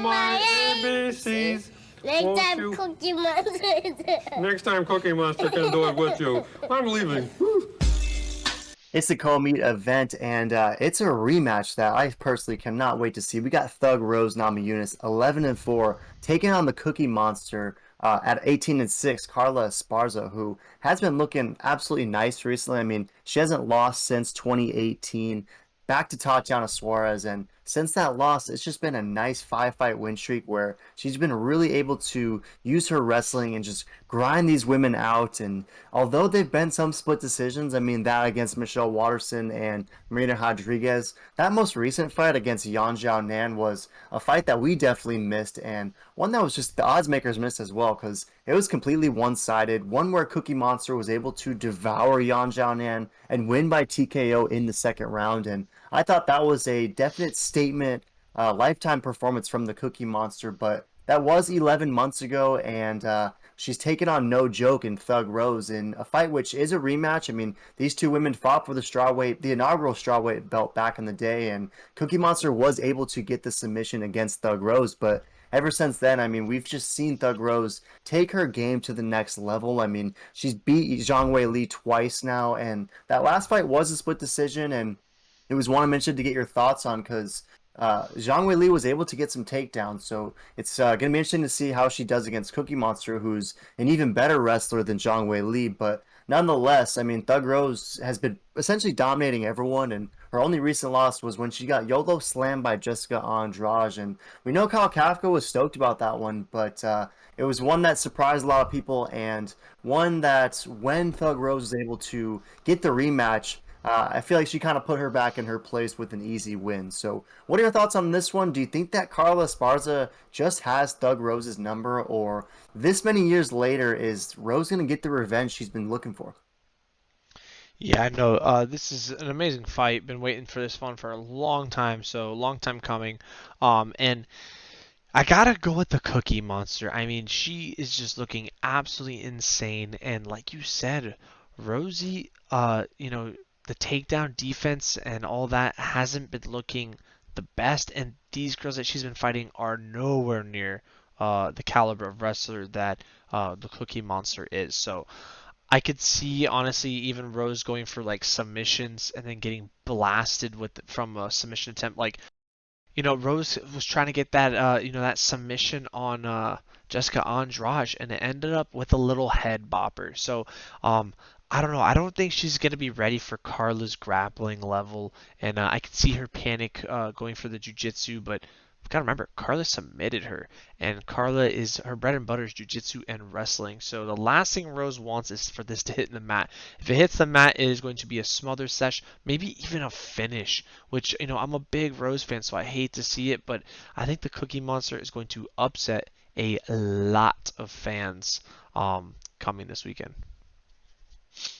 my ABCs. Next time, You? Cookie Monster is there. Next time Cookie Monster can do it with you. I'm leaving. It's a co-meet event, and it's a rematch that I personally cannot wait to see. We got Thug Rose Namajunas 11-4 taking on the Cookie Monster at 18-6, Carla Esparza, who has been looking absolutely nice recently. I mean, she hasn't lost since 2018. Back to Tatiana Suarez, and since that loss, it's just been a nice five-fight win streak where she's been really able to use her wrestling and just grind these women out. And although they've been some split decisions, I mean, that against Michelle Watterson and Marina Rodriguez, that most recent fight against Yan Zhao Nan was a fight that we definitely missed, and one that was just the odds makers missed as well, because it was completely one-sided. One where Cookie Monster was able to devour Yan Zhao Nan and win by TKO in the second round, and I thought that was a definite statement, lifetime performance from the Cookie Monster, but that was 11 months ago, and she's taken on no joke in Thug Rose in a fight which is a rematch. I mean, these two women fought for the inaugural strawweight belt back in the day, and Cookie Monster was able to get the submission against Thug Rose, but ever since then, I mean, we've just seen Thug Rose take her game to the next level. I mean, she's beat Zhang Wei Li twice now, and that last fight was a split decision, and it was one I mentioned to get your thoughts on because Zhang Wei Li was able to get some takedowns, so it's going to be interesting to see how she does against Cookie Monster, who's an even better wrestler than Zhang Wei Li. But nonetheless, I mean, Thug Rose has been essentially dominating everyone, and her only recent loss was when she got YOLO slammed by Jessica Andrade, and we know Kyle Kafka was stoked about that one, but it was one that surprised a lot of people, and one that when Thug Rose was able to get the rematch, I feel like she kind of put her back in her place with an easy win. So what are your thoughts on this one? Do you think that Carla Esparza just has Thug Rose's number, or this many years later, is Rose going to get the revenge she's been looking for? Yeah, I know. This is an amazing fight. Been waiting for this one for a long time, so long time coming. And I gotta go with the Cookie Monster. I mean, she is just looking absolutely insane. And like you said, Rosie, the takedown defense and all that hasn't been looking the best. And these girls that she's been fighting are nowhere near the caliber of wrestler that the Cookie Monster is. So I could see honestly even Rose going for like submissions and then getting blasted from a submission attempt. Like, Rose was trying to get that that submission on Jessica Andrade, and it ended up with a little head bopper. So I don't know. I don't think she's gonna be ready for Carla's grappling level, and I could see her panic going for the jiu-jitsu, but gotta remember, Carla submitted her, and Carla is her bread and butter is jiu-jitsu and wrestling. So the last thing Rose wants is for this to hit in the mat. If it hits the mat, it is going to be a smother sesh, maybe even a finish. Which I'm a big Rose fan, so I hate to see it, but I think the Cookie Monster is going to upset a lot of fans coming this weekend.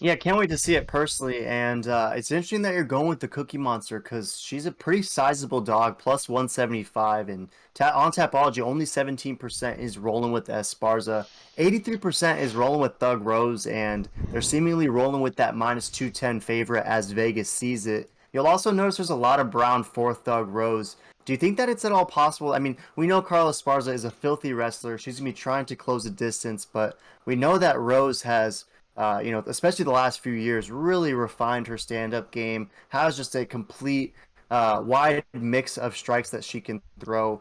Yeah, can't wait to see it personally. And it's interesting that you're going with the Cookie Monster because she's a pretty sizable dog, plus 175. And on Tapology, only 17% is rolling with Esparza. 83% is rolling with Thug Rose, and they're seemingly rolling with that minus 210 favorite as Vegas sees it. You'll also notice there's a lot of brown for Thug Rose. Do you think that it's at all possible? I mean, we know Carla Esparza is a filthy wrestler. She's going to be trying to close the distance, but we know that Rose has especially the last few years, really refined her stand-up game, has just a complete wide mix of strikes that she can throw.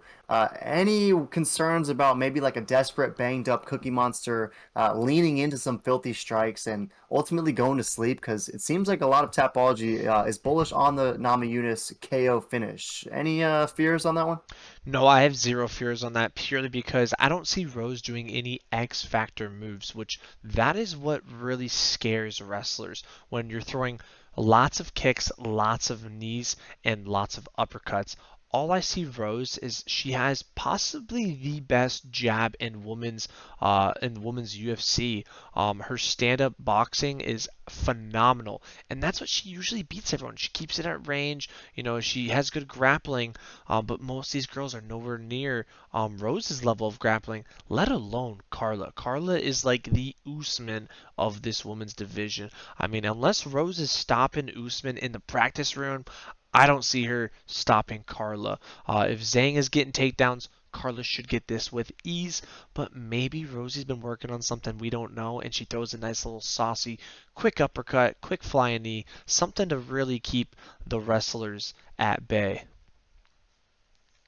Any concerns about maybe like a desperate, banged-up Cookie Monster leaning into some filthy strikes and ultimately going to sleep? Because it seems like a lot of Tapology is bullish on the Namajunas KO finish. Any fears on that one? No, I have zero fears on that purely because I don't see Rose doing any X Factor moves, which that is what really scares wrestlers when you're throwing lots of kicks, lots of knees, and lots of uppercuts. All I see Rose is she has possibly the best jab in women's UFC. Her stand-up boxing is phenomenal, and that's what she usually beats everyone. She keeps it at range. She has good grappling, but most of these girls are nowhere near Rose's level of grappling, let alone Carla. Carla is like the Usman of this women's division. I mean, unless Rose is stopping Usman in the practice room, I don't see her stopping Carla. If Zhang is getting takedowns, Carla should get this with ease, but maybe Rosie's been working on something we don't know, and she throws a nice little saucy, quick uppercut, quick flying knee, something to really keep the wrestlers at bay.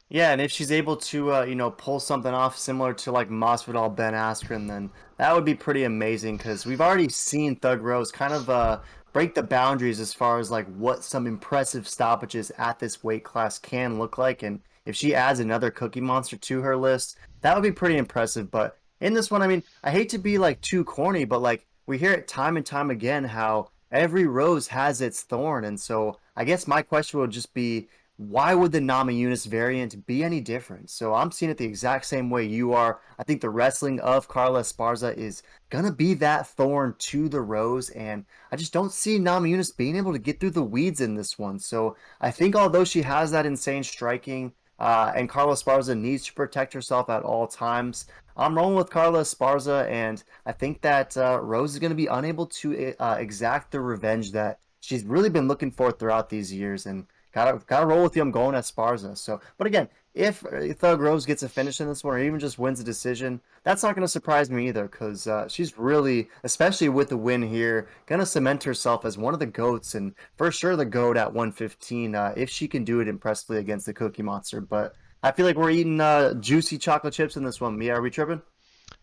Yeah, and if she's able to, pull something off similar to like Masvidal Ben Askren, then that would be pretty amazing because we've already seen Thug Rose kind of break the boundaries as far as like what some impressive stoppages at this weight class can look like. And if she adds another Cookie Monster to her list, that would be pretty impressive. But in this one, I mean, I hate to be like too corny, but like we hear it time and time again how every rose has its thorn. And so I guess my question would just be, why would the Namajunas variant be any different? So I'm seeing it the exact same way you are. I think the wrestling of Carla Esparza is gonna be that thorn to the rose, and I just don't see Namajunas being able to get through the weeds in this one. So I think although she has that insane striking, and Carla Esparza needs to protect herself at all times, I'm rolling with Carla Esparza, and I think that Rose is going to be unable to exact the revenge that she's really been looking for throughout these years, and gotta roll with you. I'm going Esparza. So, but again, if Thug Rose gets a finish in this one, or even just wins a decision, that's not going to surprise me either, because she's really, especially with the win here, going to cement herself as one of the GOATs, and for sure the GOAT at 115, if she can do it impressively against the Cookie Monster. But I feel like we're eating juicy chocolate chips in this one. Mia, are we tripping?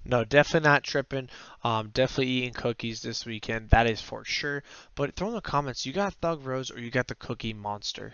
No, definitely not tripping. Definitely eating cookies this weekend. That is for sure. But throw in the comments, you got Thug Rose or you got the Cookie Monster?